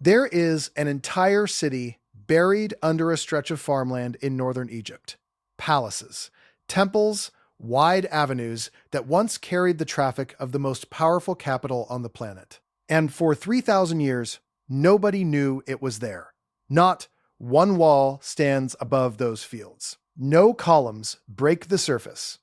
There is an entire city buried under a stretch of farmland in northern Egypt. Palaces, temples, wide avenues that once carried the traffic of the most powerful capital on the planet. And for 3,000 years, nobody knew it was there. Not one wall stands above those fields. No columns break the surface.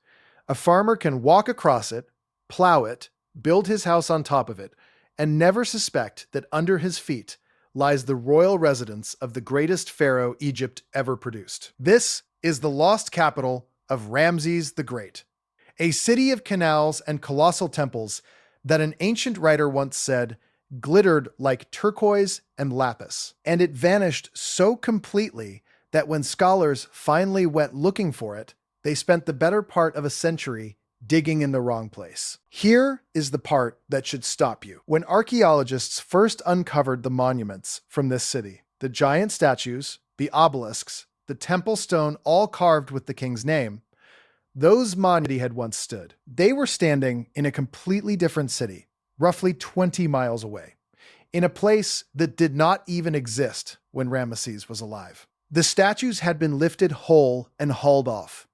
A farmer can walk across it, plow it, build his house on top of it, and never suspect that under his feet lies the royal residence of the greatest pharaoh Egypt ever produced. This is the lost capital of Ramesses the Great, a city of canals and colossal temples that an ancient writer once said glittered like turquoise and lapis. And it vanished so completely that when scholars finally went looking for it, they spent the better part of a century digging in the wrong place. Here is the part that should stop you. When archaeologists first uncovered the monuments from this city, the giant statues, the obelisks, the temple stone all carved with the king's name, those monuments had once stood. They were standing in a completely different city, roughly 20 miles away, in a place that did not even exist when Ramesses was alive. The statues had been lifted whole and hauled off,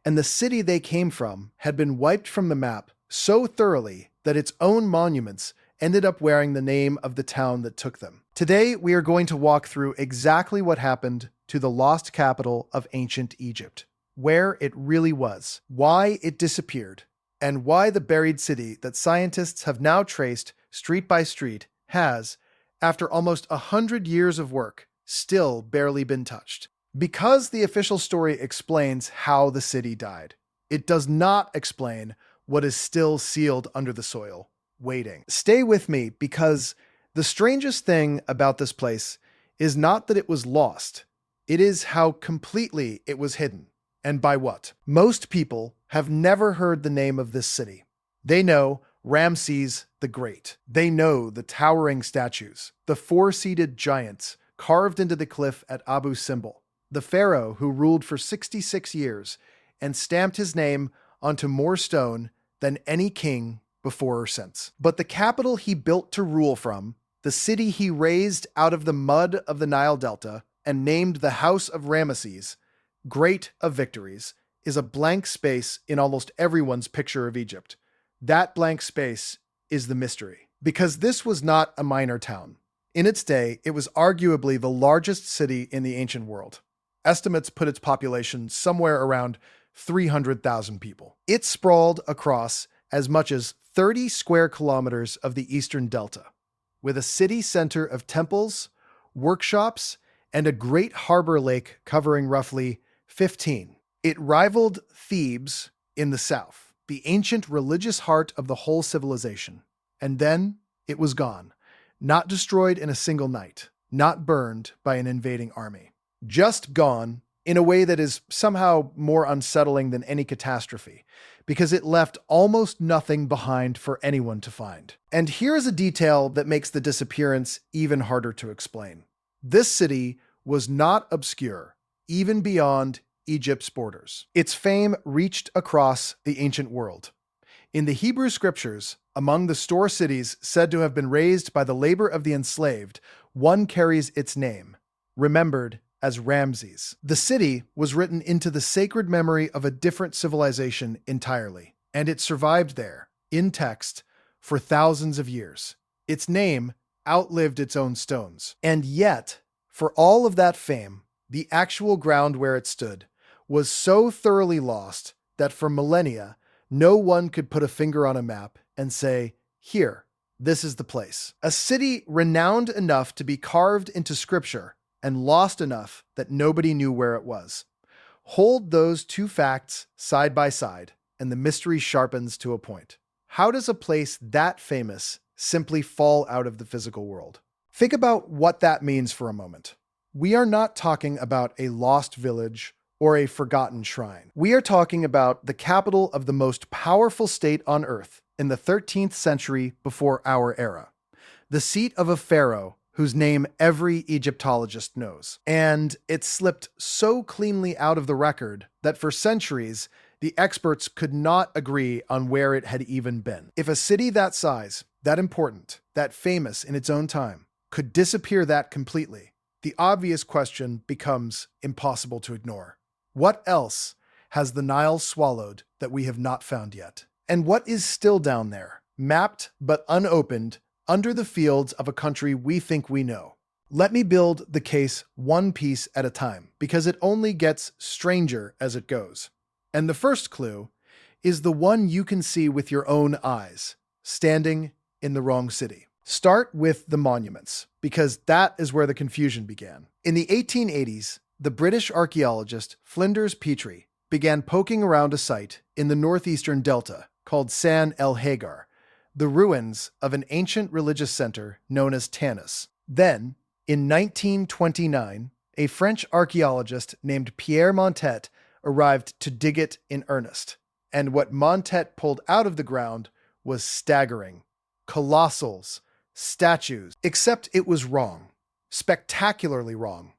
and the city they came from had been wiped from the map so thoroughly that its own monuments ended up wearing the name of the town that took them. Today, we are going to walk through exactly what happened to the lost capital of ancient Egypt, where it really was, why it disappeared, and why the buried city that scientists have now traced street by street has, after almost 100 years of work, still barely been touched. Because the official story explains how the city died, it does not explain what is still sealed under the soil, waiting. Stay with me, because the strangest thing about this place is not that it was lost, it is how completely it was hidden, and by what. Most people have never heard the name of this city. They know Ramesses the Great. They know the towering statues, the four-seated giants carved into the cliff at Abu Simbel, the pharaoh who ruled for 66 years and stamped his name onto more stone than any king before or since. But the capital he built to rule from, the city he raised out of the mud of the Nile Delta and named the House of Ramesses, great of victories, is a blank space in almost everyone's picture of Egypt. That blank space is the mystery. Because this was not a minor town. In its day, it was arguably the largest city in the ancient world. Estimates put its population somewhere around 300,000 people. It sprawled across as much as 30 square kilometers of the eastern delta, with a city center of temples, workshops, and a great harbor lake covering roughly 15. It rivaled Thebes in the south, the ancient religious heart of the whole civilization. And then it was gone, not destroyed in a single night, not burned by an invading army. Just gone in a way that is somehow more unsettling than any catastrophe, because it left almost nothing behind for anyone to find. And here's a detail that makes the disappearance even harder to explain. This city was not obscure, even beyond Egypt's borders. Its fame reached across the ancient world. In the Hebrew scriptures, among the store cities said to have been raised by the labor of the enslaved, one carries its name, remembered as Ramses. The city was written into the sacred memory of a different civilization entirely, and it survived there, in text, for thousands of years. Its name outlived its own stones. And yet, for all of that fame, the actual ground where it stood was so thoroughly lost that for millennia, no one could put a finger on a map and say, here, this is the place. A city renowned enough to be carved into scripture and lost enough that nobody knew where it was. Hold those two facts side by side, and the mystery sharpens to a point. How does a place that famous simply fall out of the physical world? Think about what that means for a moment. We are not talking about a lost village or a forgotten shrine. We are talking about the capital of the most powerful state on earth in the 13th century before our era, the seat of a pharaoh whose name every Egyptologist knows. And it slipped so cleanly out of the record that for centuries, the experts could not agree on where it had even been. If a city that size, that important, that famous in its own time, could disappear that completely, the obvious question becomes impossible to ignore. What else has the Nile swallowed that we have not found yet? And what is still down there, mapped but unopened, under the fields of a country we think we know? Let me build the case one piece at a time, because it only gets stranger as it goes. And the first clue is the one you can see with your own eyes, standing in the wrong city. Start with the monuments, because that is where the confusion began. In the 1880s, the British archaeologist Flinders Petrie began poking around a site in the northeastern delta called San El Hagar, the ruins of an ancient religious center known as Tanis. Then, in 1929, a French archaeologist named Pierre Montet arrived to dig it in earnest. And what Montet pulled out of the ground was staggering. Colossals, statues, except it was wrong. Spectacularly wrong.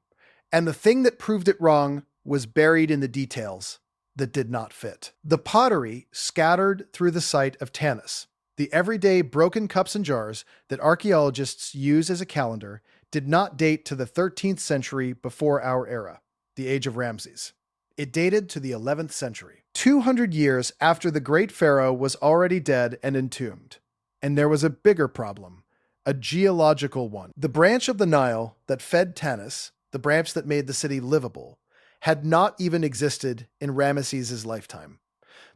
And the thing that proved it wrong was buried in the details that did not fit. The pottery scattered through the site of Tanis, the everyday broken cups and jars that archaeologists use as a calendar, did not date to the 13th century before our era, the age of Ramesses. It dated to the 11th century, 200 years after the great pharaoh was already dead and entombed. And there was a bigger problem, a geological one. The branch of the Nile that fed Tanis, the branch that made the city livable, had not even existed in Ramesses' lifetime.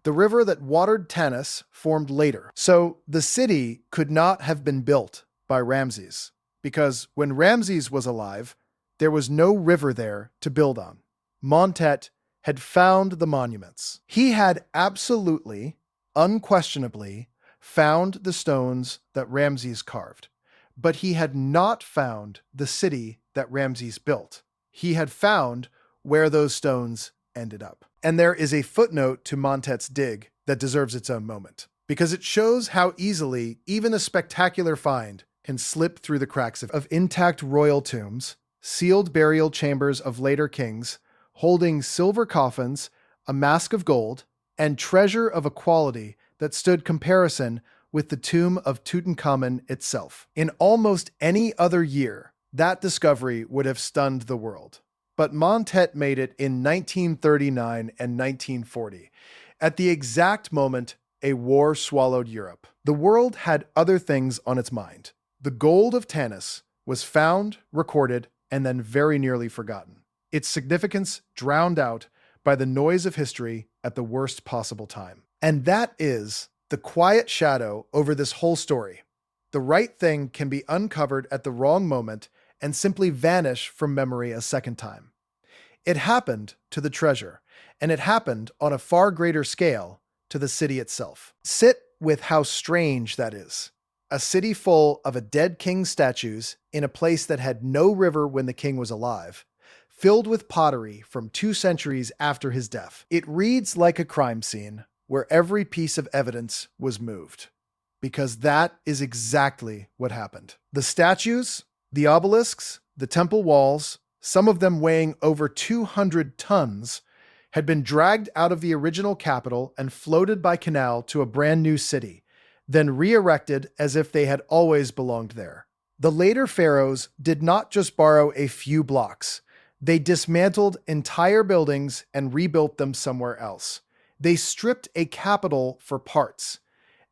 The river that watered Tanis formed later, so the city could not have been built by Ramesses, because when Ramesses was alive, there was no river there to build on. Montet had found the monuments. He had absolutely, unquestionably, found the stones that Ramesses carved, but he had not found the city that Ramesses built. He had found where those stones ended up. And there is a footnote to Montet's dig that deserves its own moment, because it shows how easily even a spectacular find can slip through the cracks of intact royal tombs, sealed burial chambers of later kings, holding silver coffins, a mask of gold, and treasure of a quality that stood comparison with the tomb of Tutankhamun itself. In almost any other year, that discovery would have stunned the world. But Montet made it in 1939 and 1940, at the exact moment a war swallowed Europe. The world had other things on its mind. The gold of Tanis was found, recorded, and then very nearly forgotten. Its significance drowned out by the noise of history at the worst possible time. And that is the quiet shadow over this whole story. The right thing can be uncovered at the wrong moment and simply vanish from memory a second time. It happened to the treasure, and it happened on a far greater scale to the city itself. Sit with how strange that is. A city full of a dead king's statues in a place that had no river when the king was alive, filled with pottery from 2 centuries after his death. It reads like a crime scene where every piece of evidence was moved, because that is exactly what happened. The statues, the obelisks, the temple walls, some of them weighing over 200 tons, had been dragged out of the original capital and floated by canal to a brand new city, then re-erected as if they had always belonged there. The later pharaohs did not just borrow a few blocks. They dismantled entire buildings and rebuilt them somewhere else. They stripped a capital for parts.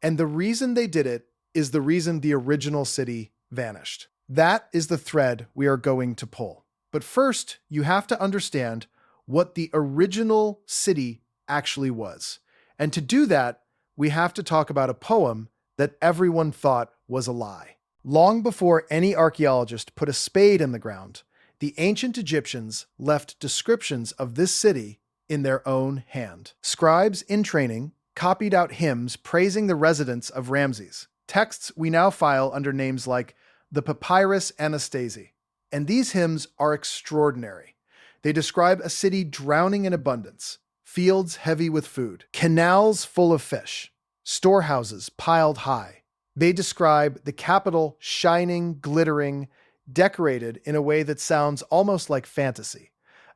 And the reason they did it is the reason the original city vanished. That is the thread we are going to pull. But first, you have to understand what the original city actually was. And to do that, we have to talk about a poem that everyone thought was a lie. Long before any archaeologist put a spade in the ground, the ancient Egyptians left descriptions of this city in their own hand. Scribes in training copied out hymns praising the residents of Ramesses, texts we now file under names like the Papyrus Anastasi. And these hymns are extraordinary. They describe a city drowning in abundance, fields heavy with food, canals full of fish, storehouses piled high. They describe the capital shining, glittering, decorated in a way that sounds almost like fantasy,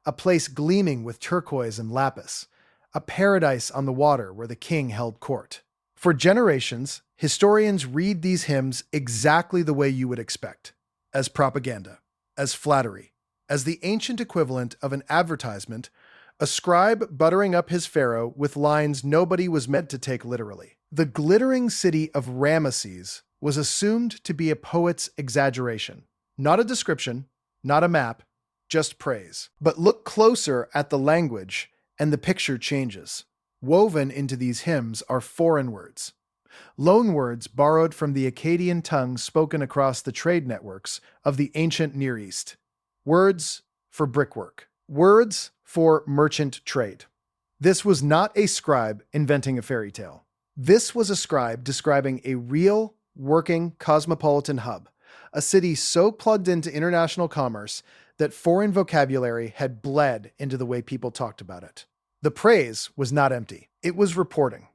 a place gleaming with turquoise and lapis, a paradise on the water where the king held court. For generations, historians read these hymns exactly the way you would expect. as propaganda, as flattery, as the ancient equivalent of an advertisement, a scribe buttering up his pharaoh with lines nobody was meant to take literally. The glittering city of Ramesses was assumed to be a poet's exaggeration, not a description, not a map, just praise. But look closer at the language, and the picture changes. Woven into these hymns are foreign words. Loan words borrowed from the Akkadian tongue spoken across the trade networks of the ancient Near East. Words for brickwork. Words for merchant trade. This was not a scribe inventing a fairy tale. This was a scribe describing a real, working cosmopolitan hub, a city so plugged into international commerce that foreign vocabulary had bled into the way people talked about it. The praise was not empty. It was reporting.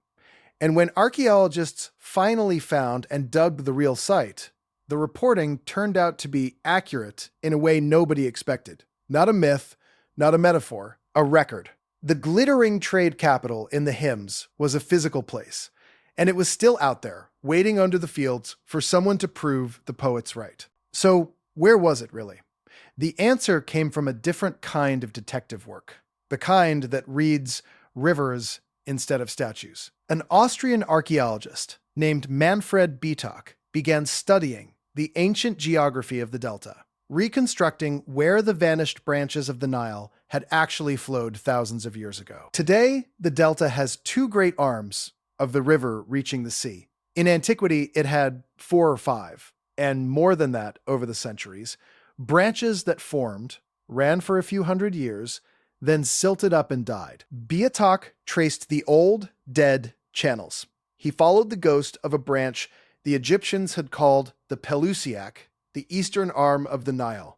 And when archaeologists finally found and dug the real site, the reporting turned out to be accurate in a way nobody expected. Not a myth, not a metaphor, a record. The glittering trade capital in the hymns was a physical place, and it was still out there, waiting under the fields for someone to prove the poet's right. So, where was it really? The answer came from a different kind of detective work, the kind that reads rivers instead of statues. An Austrian archaeologist named Manfred Betock began studying the ancient geography of the delta, reconstructing where the vanished branches of the Nile had actually flowed thousands of years ago. Today, the delta has two great arms of the river reaching the sea. In antiquity, it had 4 or 5, and more than that over the centuries, branches that formed, ran for a few hundred years, then silted up and died. Betock traced the old, dead channels. He followed the ghost of a branch the Egyptians had called the Pelusiac, the eastern arm of the Nile,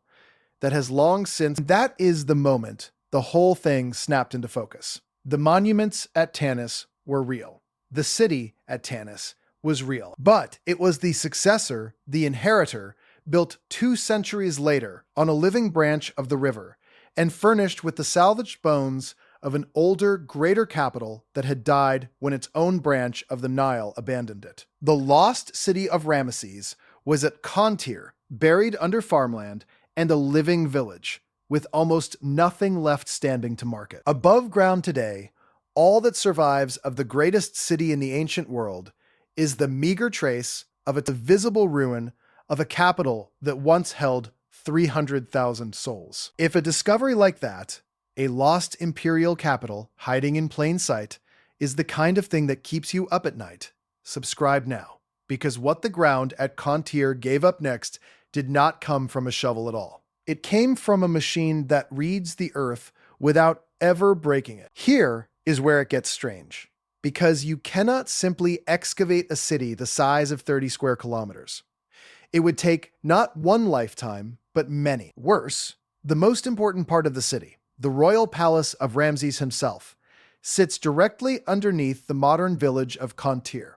that has long since... That is the moment the whole thing snapped into focus. The monuments at Tanis were real. The city at Tanis was real. But it was the successor, the inheritor, built 2 centuries later on a living branch of the river, and furnished with the salvaged bones of an older, greater capital that had died when its own branch of the Nile abandoned it. The lost city of Ramesses was at Qantir, buried under farmland, and a living village, with almost nothing left standing to mark it. Above ground today, all that survives of the greatest city in the ancient world is the meager trace of a visible ruin of a capital that once held 300,000 souls. If a discovery like that, a lost imperial capital hiding in plain sight, is the kind of thing that keeps you up at night, subscribe now, because what the ground at Qantir gave up next did not come from a shovel at all. It came from a machine that reads the earth without ever breaking it. Here is where it gets strange, because you cannot simply excavate a city the size of 30 square kilometers. It would take not one lifetime, but many. Worse, the most important part of the city, the royal palace of Ramses himself, sits directly underneath the modern village of Qantir,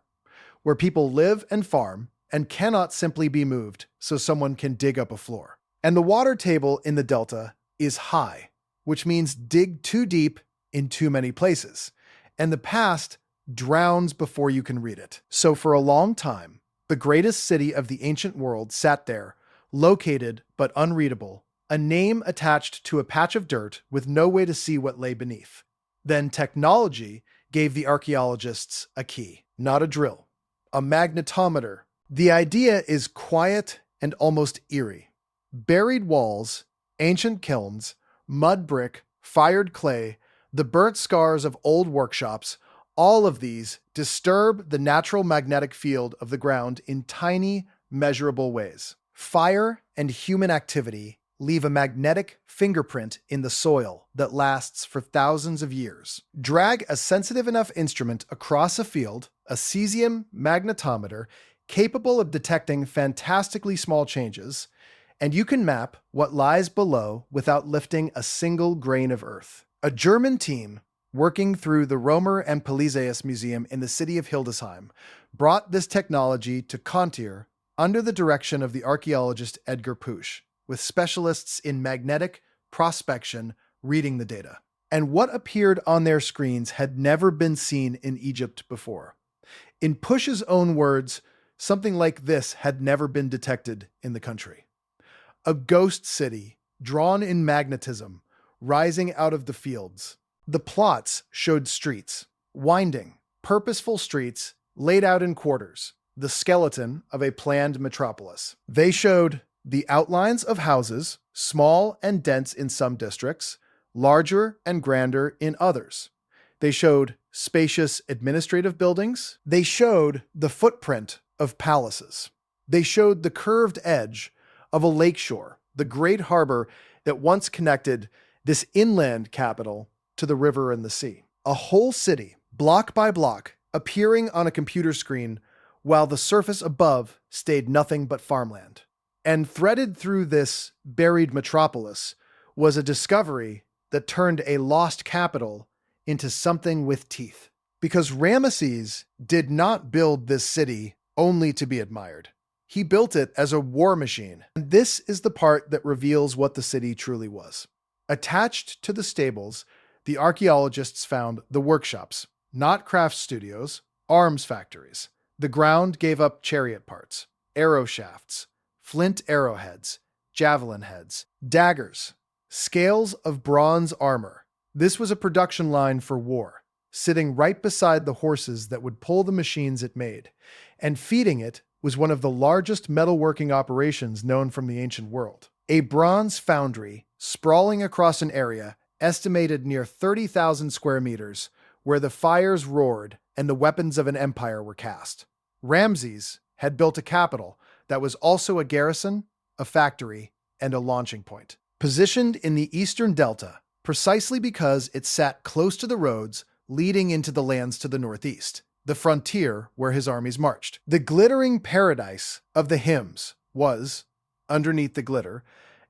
where people live and farm and cannot simply be moved so someone can dig up a floor. And the water table in the delta is high, which means dig too deep in too many places, and the past drowns before you can read it. So for a long time, the greatest city of the ancient world sat there, located but unreadable, a name attached to a patch of dirt with no way to see what lay beneath. Then technology gave the archaeologists a key, not a drill, a magnetometer. The idea is quiet and almost eerie. Buried walls, ancient kilns, mud brick, fired clay, the burnt scars of old workshops, all of these disturb the natural magnetic field of the ground in tiny, measurable ways. Fire and human activity leave a magnetic fingerprint in the soil that lasts for thousands of years. Drag a sensitive enough instrument across a field, a cesium magnetometer, capable of detecting fantastically small changes, and you can map what lies below without lifting a single grain of earth. A German team, working through the Romer and Pelusiac Museum in the city of Hildesheim, brought this technology to Qantir under the direction of the archaeologist Edgar Pusch, with specialists in magnetic prospection reading the data. And what appeared on their screens had never been seen in Egypt before. In Pusch's own words, something like this had never been detected in the country. a ghost city drawn in magnetism, rising out of the fields. The plots showed streets, winding, purposeful streets laid out in quarters, the skeleton of a planned metropolis. They showed the outlines of houses, small and dense in some districts, larger and grander in others. They showed spacious administrative buildings. They showed the footprint of palaces. They showed the curved edge of a lakeshore, the great harbor that once connected this inland capital to the river and the sea. A whole city, block by block, appearing on a computer screen while the surface above stayed nothing but farmland. And threaded through this buried metropolis was a discovery that turned a lost capital into something with teeth. Because Ramesses did not build this city only to be admired. He built it as a war machine. And this is the part that reveals what the city truly was. Attached to the stables, the archaeologists found the workshops, not craft studios, arms factories. The ground gave up chariot parts, arrow shafts, flint arrowheads, javelin heads, daggers, scales of bronze armor. This was a production line for war, sitting right beside the horses that would pull the machines it made, and feeding it was one of the largest metalworking operations known from the ancient world. A bronze foundry sprawling across an area estimated near 30,000 square meters, where the fires roared and the weapons of an empire were cast. Ramesses had built a capital that was also a garrison, a factory, and a launching point. Positioned in the eastern delta, precisely because it sat close to the roads leading into the lands to the northeast, the frontier where his armies marched. The glittering paradise of the hymns was, underneath the glitter,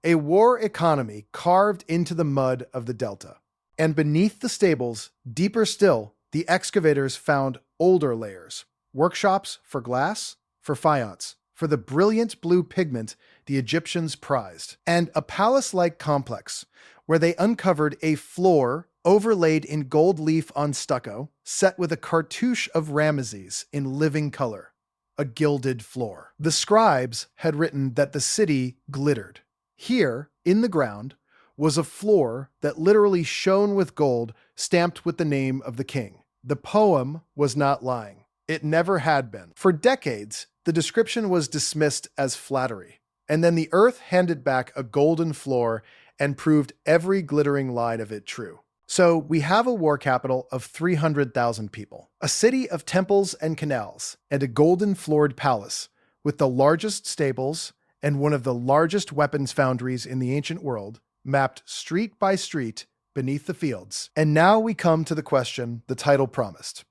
a war economy carved into the mud of the delta. And beneath the stables, deeper still, the excavators found older layers, workshops for glass, for faience, for the brilliant blue pigment the Egyptians prized, and a palace-like complex where they uncovered a floor overlaid in gold leaf on stucco, set with a cartouche of Ramesses in living color, a gilded floor. The scribes had written that the city glittered. Here, in the ground, was a floor that literally shone with gold stamped with the name of the king. The poem was not lying. It never had been. For decades, the description was dismissed as flattery, and then the earth handed back a golden floor and proved every glittering line of it true. So we have a war capital of 300,000 people, a city of temples and canals, and a golden-floored palace with the largest stables and one of the largest weapons foundries in the ancient world, mapped street by street beneath the fields. And now we come to the question the title promised.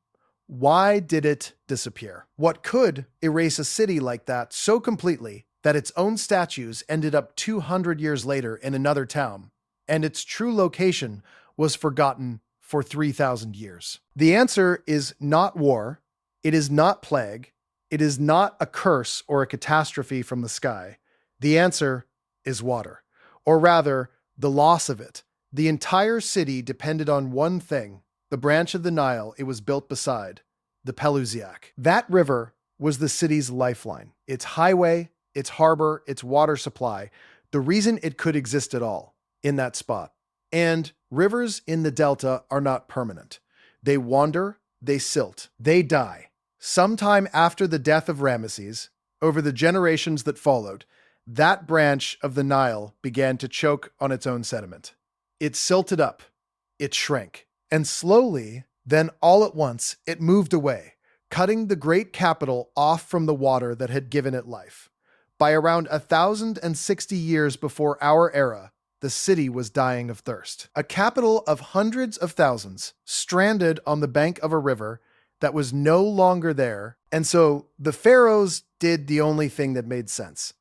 Why did it disappear? What could erase a city like that so completely that its own statues ended up 200 years later in another town, and its true location was forgotten for 3,000 years? The answer is not war, it is not plague, it is not a curse or a catastrophe from the sky. The answer is water, or rather, the loss of it. The entire city depended on one thing, the branch of the Nile it was built beside, the Pelusiac. That river was the city's lifeline, its highway, its harbor, its water supply, the reason it could exist at all in that spot. And rivers in the delta are not permanent. They wander, they silt, they die. Sometime after the death of Ramesses, over the generations that followed, that branch of the Nile began to choke on its own sediment. It silted up, it shrank, and slowly, then all at once, it moved away, cutting the great capital off from the water that had given it life. By around 1,060 years before our era, the city was dying of thirst. A capital of hundreds of thousands, stranded on the bank of a river that was no longer there, and so the pharaohs did the only thing that made sense.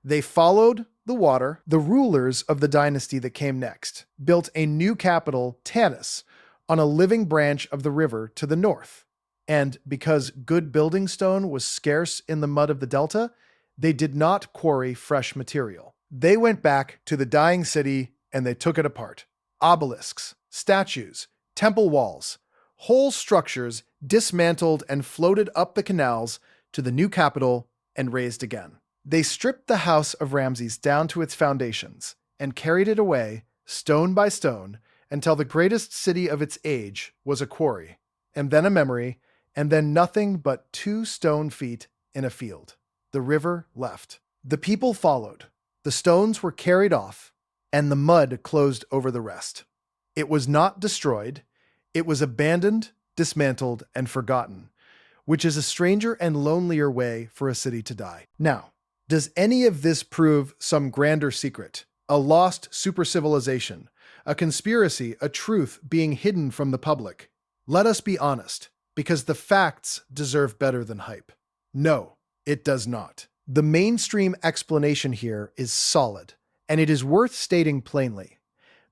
They followed the water. The rulers of the dynasty that came next built a new capital, Tanis, on a living branch of the river to the north. And because good building stone was scarce in the mud of the delta, they did not quarry fresh material. They went back to the dying city and they took it apart. Obelisks, statues, temple walls, whole structures dismantled and floated up the canals to the new capital and raised again. They stripped the house of Ramses down to its foundations and carried it away, stone by stone, until the greatest city of its age was a quarry, and then a memory, and then nothing but 2 stone feet in a field. The river left. The people followed. The stones were carried off, and the mud closed over the rest. It was not destroyed. It was abandoned, dismantled, and forgotten, which is a stranger and lonelier way for a city to die. Now, does any of this prove some grander secret? A lost supercivilization? A conspiracy? A truth being hidden from the public? Let us be honest, because the facts deserve better than hype. No, it does not. The mainstream explanation here is solid, and it is worth stating plainly.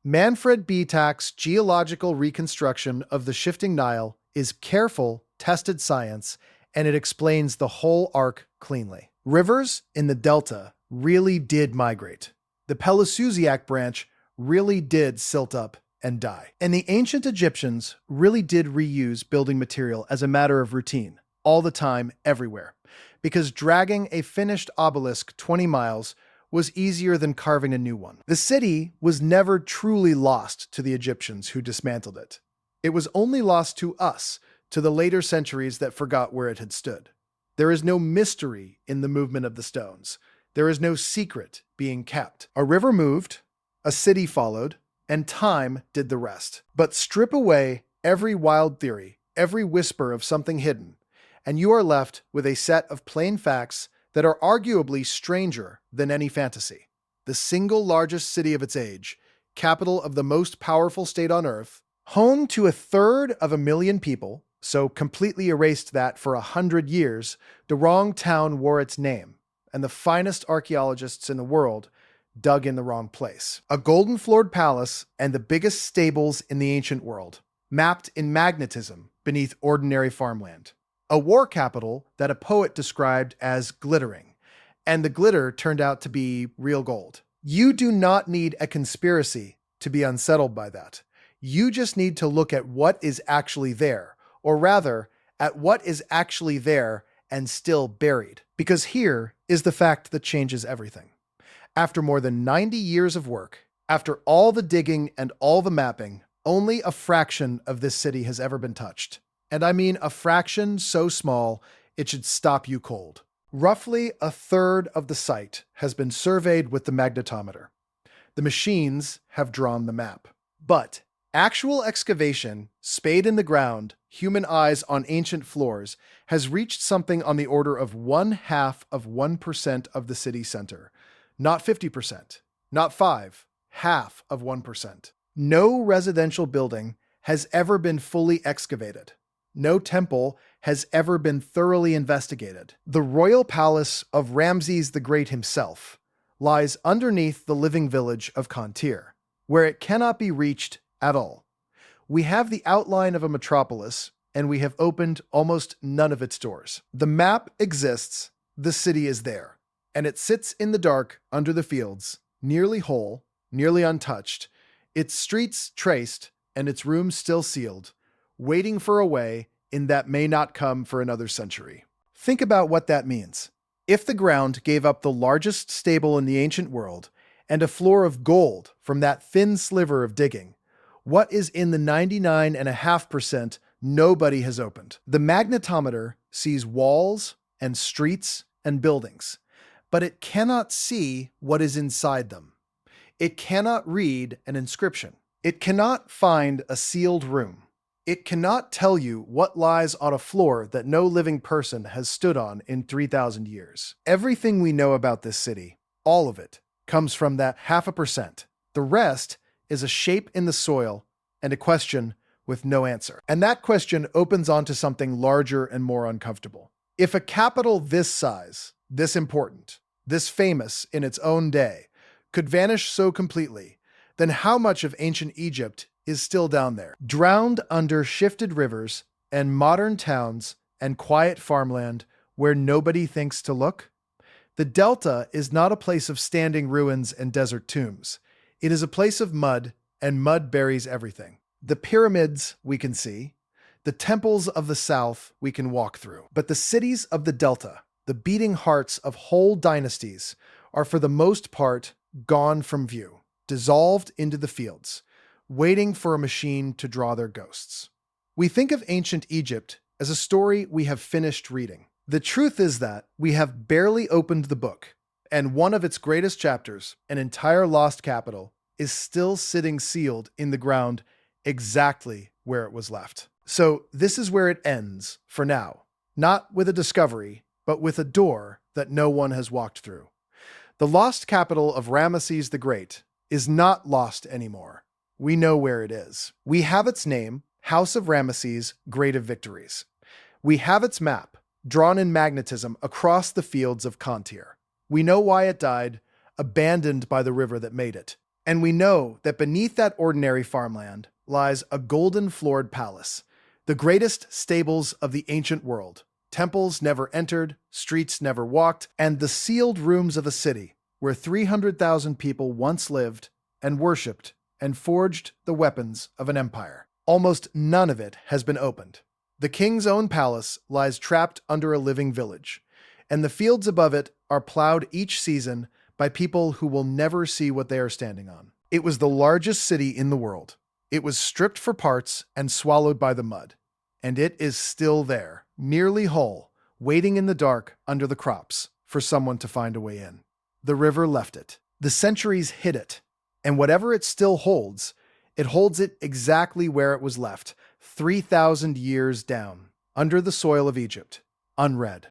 Manfred Bietak's geological reconstruction of the shifting Nile is careful, tested science, and it explains the whole arc cleanly. Rivers in the delta really did migrate. The Pelusiac branch really did silt up and die. And the ancient Egyptians really did reuse building material as a matter of routine, all the time, everywhere. Because dragging a finished obelisk 20 miles was easier than carving a new one. The city was never truly lost to the Egyptians who dismantled it. It was only lost to us, to the later centuries that forgot where it had stood. There is no mystery in the movement of the stones. There is no secret being kept. A river moved, a city followed, and time did the rest. But strip away every wild theory, every whisper of something hidden, and you are left with a set of plain facts that are arguably stranger than any fantasy. The single largest city of its age, capital of the most powerful state on Earth, home to 1/3 of a million people, so completely erased that for 100 years, the wrong town wore its name, and the finest archaeologists in the world dug in the wrong place. A golden-floored palace and the biggest stables in the ancient world, mapped in magnetism beneath ordinary farmland. A war capital that a poet described as glittering, and the glitter turned out to be real gold. You do not need a conspiracy to be unsettled by that. You just need to look at what is actually there, or rather, at what is actually there and still buried. Because here is the fact that changes everything. After more than 90 years of work, after all the digging and all the mapping, only a fraction of this city has ever been touched. And I mean a fraction so small it should stop you cold. Roughly 1/3 of the site has been surveyed with the magnetometer. The machines have drawn the map. But actual excavation, spade in the ground, human eyes on ancient floors, has reached something on the order of 1/2 of 1% of the city center. Not 50%, not 5, half of 1%. No residential building has ever been fully excavated. No temple has ever been thoroughly investigated. The royal palace of Ramesses the Great himself lies underneath the living village of Qantir, where it cannot be reached at all. We have the outline of a metropolis, and we have opened almost none of its doors. The map exists, the city is there, and it sits in the dark under the fields, nearly whole, nearly untouched, its streets traced, and its rooms still sealed, waiting for a way in that may not come for another century. Think about what that means. If the ground gave up the largest stable in the ancient world and a floor of gold from that thin sliver of digging, what is in the 99.5% nobody has opened? The magnetometer sees walls and streets and buildings, but it cannot see what is inside them. It cannot read an inscription. It cannot find a sealed room. It cannot tell you what lies on a floor that no living person has stood on in 3,000 years. Everything we know about this city, all of it, comes from that 0.5%. The rest is a shape in the soil and a question with no answer. And that question opens onto something larger and more uncomfortable. If a capital this size, this important, this famous in its own day, could vanish so completely, then how much of ancient Egypt is still down there, drowned under shifted rivers and modern towns and quiet farmland where nobody thinks to look? The Delta is not a place of standing ruins and desert tombs. It is a place of mud, and mud buries everything. The pyramids we can see, the temples of the south we can walk through, but the cities of the Delta, the beating hearts of whole dynasties, are for the most part gone from view, dissolved into the fields, waiting for a machine to draw their ghosts. We think of ancient Egypt as a story we have finished reading. The truth is that we have barely opened the book, and one of its greatest chapters, an entire lost capital, is still sitting sealed in the ground exactly where it was left. So this is where it ends for now, not with a discovery, but with a door that no one has walked through. The lost capital of Ramesses the Great is not lost anymore. We know where it is. We have its name, House of Ramesses, Great of Victories. We have its map, drawn in magnetism across the fields of Qantir. We know why it died, abandoned by the river that made it. And we know that beneath that ordinary farmland lies a golden-floored palace, the greatest stables of the ancient world, temples never entered, streets never walked, and the sealed rooms of a city where 300,000 people once lived and worshipped and forged the weapons of an empire. Almost none of it has been opened. The king's own palace lies trapped under a living village, and the fields above it are plowed each season by people who will never see what they are standing on. It was the largest city in the world. It was stripped for parts and swallowed by the mud. And it is still there, nearly whole, waiting in the dark under the crops for someone to find a way in. The river left it. The centuries hid it. And whatever it still holds, it holds it exactly where it was left, 3,000 years down, under the soil of Egypt, unread.